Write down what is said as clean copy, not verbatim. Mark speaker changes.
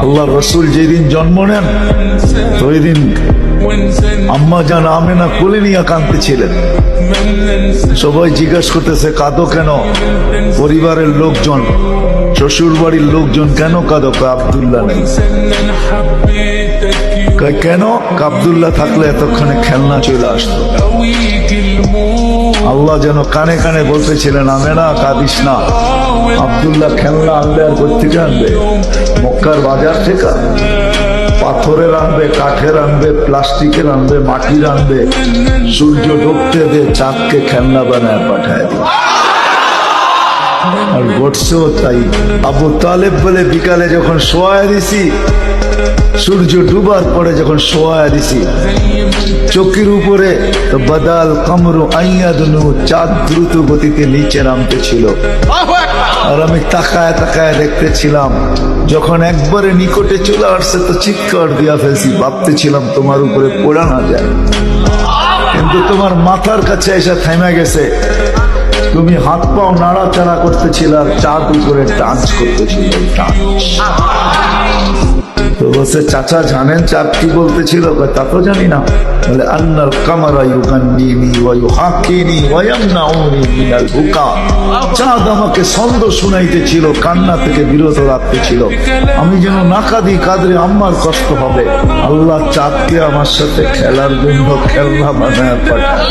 Speaker 1: আল্লাহ রসুল যেদিন জন্ম নেন ওই দিন আম্মা জান আমেনা কোলে নিয়ে কাঁদতেছিলেন। সবাই জিজ্ঞাসা করতেছে কাঁদো কেন? পরিবারের লোকজন, শ্বশুর বাড়ির লোকজন কেন কাঁদো? আব্দুল্লাহ নেই। কেন? আব্দুল্লাহ থাকলে এতক্ষণে খেলনা চলে আসতো। আল্লাহ যেন কানে কানে বলতেছিলেন আমেনা কাঁদিস না, আব্দুল্লাহ খেলনা আনবে। আর কোথেকে আনবে? মক্কার বাজার থেকে। পাথরের আনবে, কাঠের আনবে, প্লাস্টিকের আনবে, মাটির আনবে। সূর্য ডুবতে দে, চাঁদকে খেলনা বানায় পাঠায় দিবে। আর ঘটছেও তাই। আবু তালেব বলে বিকালে যখন শোয়া দিছি, সূর্য ডুবার পরে যখন শোয়া দিছি চোখের উপরে, তো বাদাল কামরু আইয়াদনু, চাঁদ দ্রুত গতিতে নিচে নামতে ছিল। আর আমি তাকায় তাকায় দেখতেছিলাম। যখন একবারে নিকটে চলে আসছে তো চিৎকার দিয়া ফেলছি, ভাবতেছিলাম তোমার উপরে পড়া না যায়, কিন্তু তোমার মাথার কাছে এসে থেমে গেছে। তুমি হাত পাও নাড়াচাড়া করতেছিল আর চাঁদ উপরে ডান্স করতেছিল। তো বলছে চাচা জানেন চাঁদ কি বলতেছিল? তা তো জানি না। বলে আন্নাল কামারা ইউগান্নিনি ওয়া ইউহাক্কিনি ওয়া ইয়ামনাউনি মিনাল বুকা। চাঁদ আমাকে ছন্দ শুনাইতেছিল, কান্না থেকে বিরত রাখতেছিল। আমি যেন না কাঁদি, কাঁদলে আম্মার কষ্ট হবে। আল্লাহ চাঁদকে আমার সাথে খেলার জন্য খেলনা বানায় পাঠায়।